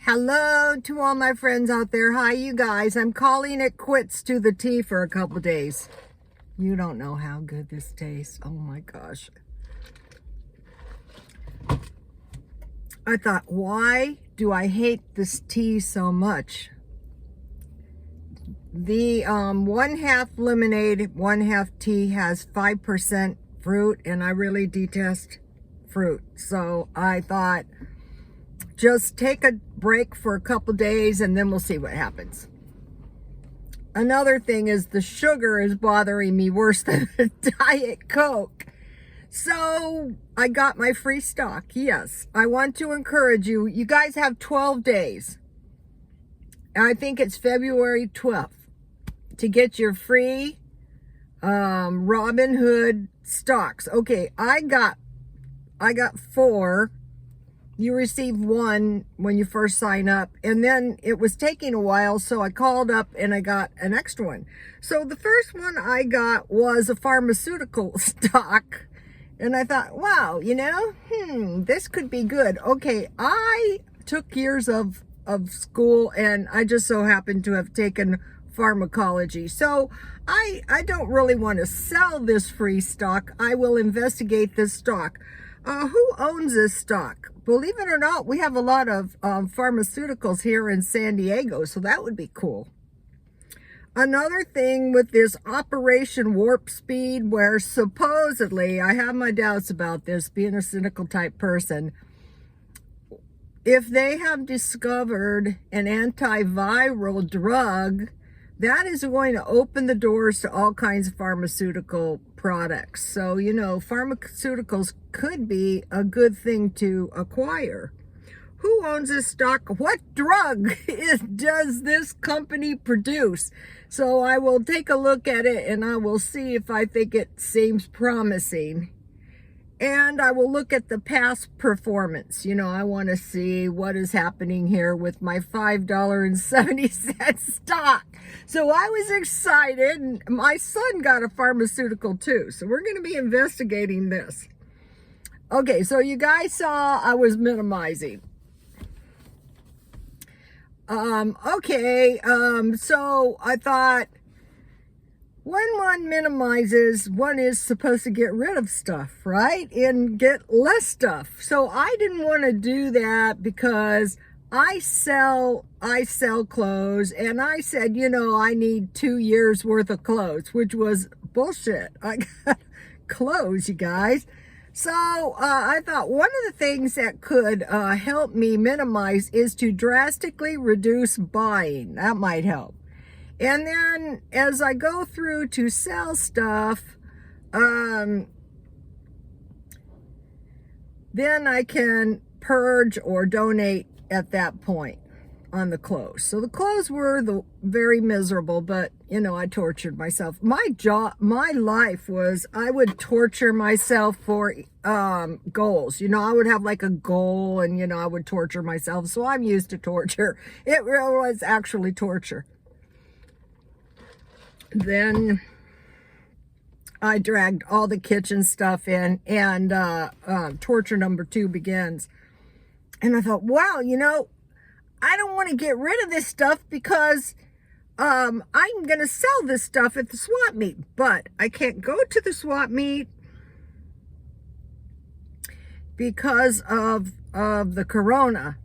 Hello to all my friends out there. Hi, you guys. I'm calling it quits to the tea for a couple days. You don't know how good this tastes. Oh my gosh. I thought, why do I hate this tea so much? The 1/2 lemonade, 1/2 tea has 5% fruit, and I really detest fruit. So I thought, just take a break for a couple days and then we'll see what happens. Another thing is the sugar is bothering me worse than a Diet Coke. So I got my free stock. Yes, I want to encourage you. You guys have 12 days. I think it's February 12th to get your free Robinhood stocks. Okay, I got 4. You receive 1 when you first sign up, and then it was taking a while, so I called up and I got an extra one. So the first one I got was a pharmaceutical stock, and I thought, wow, this could be good. Okay, I took years of school, and I just so happened to have taken pharmacology. So I don't really want to sell this free stock. I will investigate this stock. Who owns this stock? Believe it or not, we have a lot of pharmaceuticals here in San Diego, so that would be cool. Another thing with this Operation Warp Speed, where supposedly, I have my doubts about this, being a cynical type person, if they have discovered an antiviral drug, that is going to open the doors to all kinds of pharmaceutical products. So, pharmaceuticals could be a good thing to acquire. Who owns this stock? What drug does this company produce? So I will take a look at it and I will see if I think it seems promising. And I will look at the past performance. I want to see what is happening here with my $5.70 stock. So I was excited, and my son got a pharmaceutical too. So we're going to be investigating this. Okay, so you guys saw I was minimizing. So I thought, when one minimizes, one is supposed to get rid of stuff, right? And get less stuff. So I didn't want to do that because I sell clothes, and I said, I need 2 years worth of clothes, which was bullshit. I got clothes, you guys. So I thought one of the things that could help me minimize is to drastically reduce buying. That might help. And then as I go through to sell stuff, then I can purge or donate at that point on the clothes. So the clothes were very miserable, but I tortured myself. My life was, I would torture myself for goals. I would have like a goal, and I would torture myself. So I'm used to torture. It really was actually torture. Then I dragged all the kitchen stuff in, and torture number 2 begins. And I thought, wow, I don't want to get rid of this stuff because I'm going to sell this stuff at the swap meet. But I can't go to the swap meet because of the corona.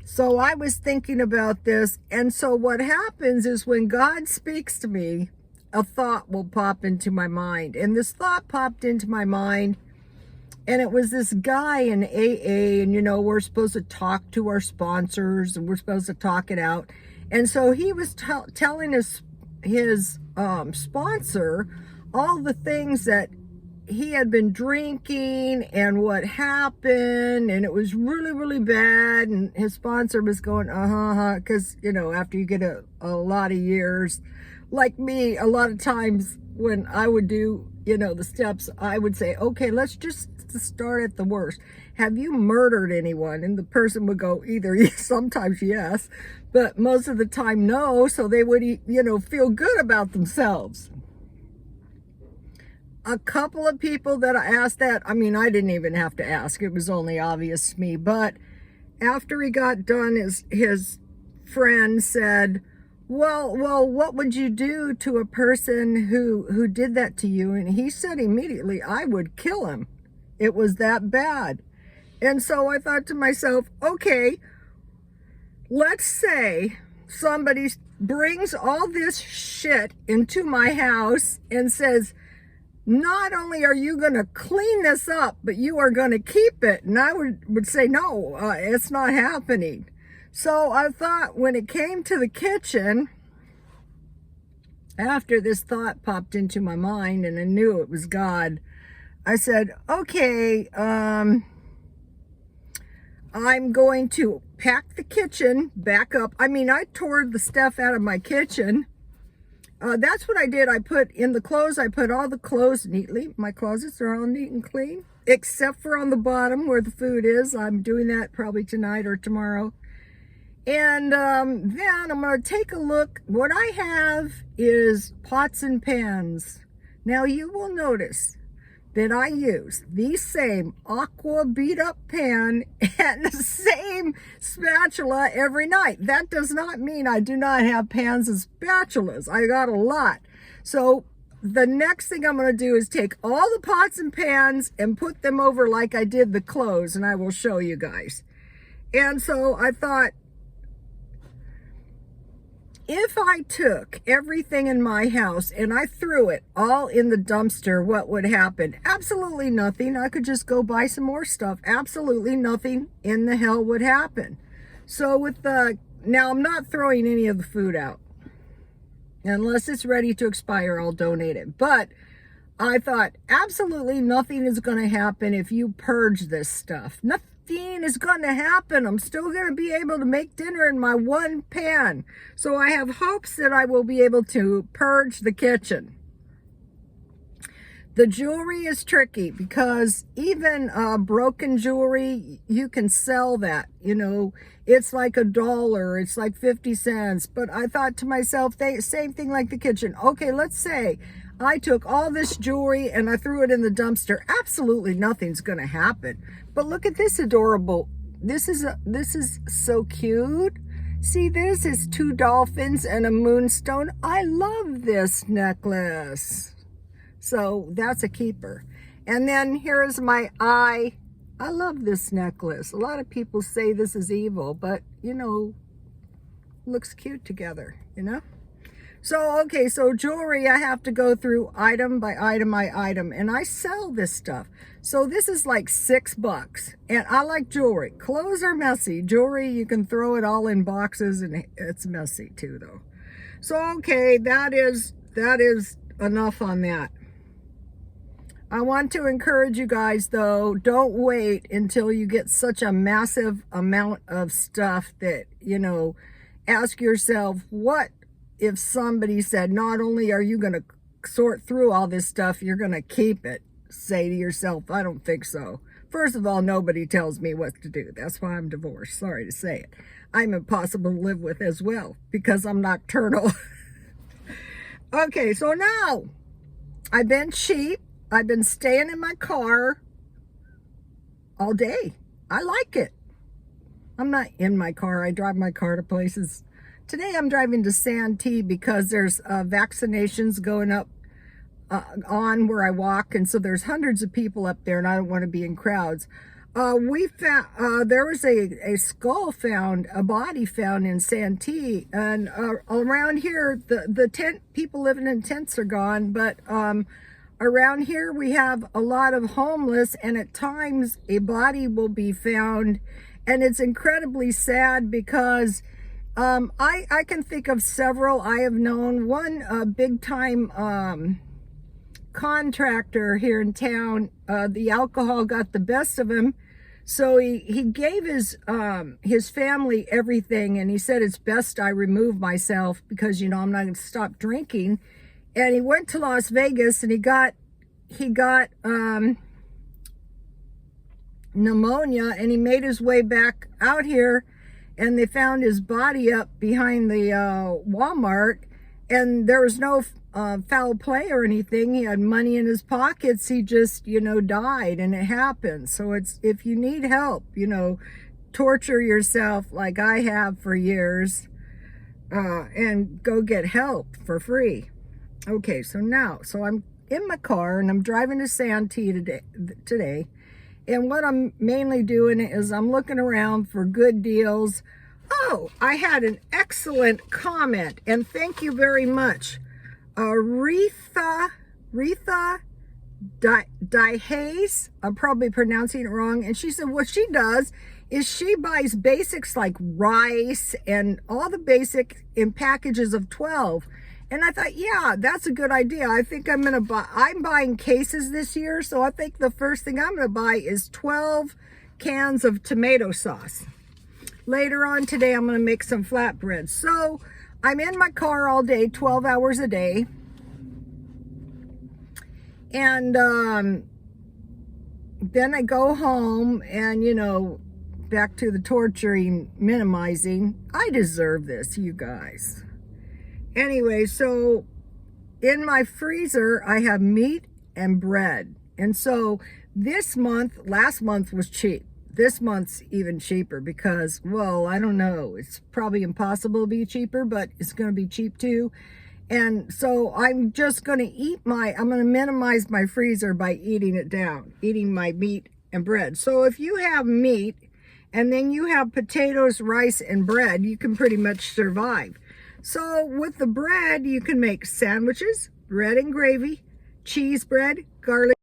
So I was thinking about this, and so what happens is when God speaks to me, a thought will pop into my mind. And this thought popped into my mind, and it was this guy in AA, and we're supposed to talk to our sponsors, and we're supposed to talk it out. And so he was telling his sponsor all the things that he had been drinking and what happened, and it was really, really bad. And his sponsor was going, because, after you get a lot of years, like me, a lot of times when I would do, the steps, I would say, okay, let's just start at the worst. Have you murdered anyone? And the person would go either sometimes yes, but most of the time no. So they would, feel good about themselves. A couple of people that I asked that, I didn't even have to ask. It was only obvious to me. But after he got done, his friend said, well, what would you do to a person who did that to you? And he said immediately, I would kill him. It was that bad. And so I thought to myself, okay, let's say somebody brings all this shit into my house and says, not only are you going to clean this up, but you are going to keep it. And I would say, no, it's not happening. So I thought when it came to the kitchen, after this thought popped into my mind and I knew it was God, I said, okay, I'm going to pack the kitchen back up. I mean, I tore the stuff out of my kitchen. That's what I did. I put in the clothes, I put all the clothes neatly. My closets are all neat and clean, except for on the bottom where the food is. I'm doing that probably tonight or tomorrow. And then I'm going to take a look. What I have is pots and pans. Now you will notice that I use the same aqua beat up pan and the same spatula every night. That does not mean I do not have pans and spatulas. I got a lot. So the next thing I'm going to do is take all the pots and pans and put them over like I did the clothes, and I will show you guys. And so I thought, if I took everything in my house and I threw it all in the dumpster, what would happen? Absolutely nothing. I could just go buy some more stuff. Absolutely nothing in the hell would happen. So now I'm not throwing any of the food out. Unless it's ready to expire, I'll donate it. But I thought absolutely nothing is going to happen if you purge this stuff. Nothing is going to happen. I'm still going to be able to make dinner in my one pan. So I have hopes that I will be able to purge the kitchen. The jewelry is tricky because even broken jewelry, you can sell that. You know, it's like $1, it's like 50 cents. But I thought to myself, same thing like the kitchen. Okay, let's say I took all this jewelry and I threw it in the dumpster. Absolutely nothing's going to happen. But look at this adorable. This is so cute. See, this is 2 dolphins and a moonstone. I love this necklace. So that's a keeper. And then here's my eye. I love this necklace. A lot of people say this is evil, but you know, looks cute together, you know? So, okay, so jewelry, I have to go through item by item, and I sell this stuff. So this is like $6, and I like jewelry. Clothes are messy. Jewelry, you can throw it all in boxes, and it's messy too, though. So, okay, that is enough on that. I want to encourage you guys, though, don't wait until you get such a massive amount of stuff that, you know, ask yourself, what if somebody said, not only are you going to sort through all this stuff, you're going to keep it? Say to yourself, I don't think so. First of all, nobody tells me what to do. That's why I'm divorced. Sorry to say it. I'm impossible to live with as well because I'm nocturnal. Okay, so now I've been cheap. I've been staying in my car all day. I like it. I'm not in my car. I drive my car to places. Today I'm driving to Santee because there's vaccinations going up on where I walk, and so there's hundreds of people up there, and I don't want to be in crowds. We found there was a skull found, a body found in Santee, and around here the tent people living in tents are gone, but around here we have a lot of homeless, and at times a body will be found, and it's incredibly sad because I can think of several. I have known one big time contractor here in town. The alcohol got the best of him, so he gave his family everything, and he said it's best I remove myself because, you know, I'm not going to stop drinking. And he went to Las Vegas, and he got pneumonia, and he made his way back out here, and they found his body up behind the Walmart, and there was no foul play or anything. He had money in his pockets. He just, you know, died, and it happened. So it's, if you need help, you know, torture yourself like I have for years, and go get help for free. Okay, so I'm in my car and I'm driving to Santee today. And what I'm mainly doing is I'm looking around for good deals. Oh, I had an excellent comment, and thank you very much. Retha Dihaze, I'm probably pronouncing it wrong, and she said what she does is she buys basics like rice and all the basic in packages of 12. And I thought, yeah, that's a good idea. I think I'm buying cases this year, so I think the first thing I'm gonna buy is 12 cans of tomato sauce. Later on today, I'm gonna make some flatbreads. So I'm in my car all day, 12 hours a day. And then I go home and, back to the torturing, minimizing. I deserve this, you guys. Anyway, so in my freezer, I have meat and bread. And so last month was cheap. This month's even cheaper because, well, I don't know. It's probably impossible to be cheaper, but it's going to be cheap too. And so I'm just going to I'm going to minimize my freezer by eating it down, eating my meat and bread. So if you have meat and then you have potatoes, rice, and bread, you can pretty much survive. So with the bread, you can make sandwiches, bread and gravy, cheese bread, garlic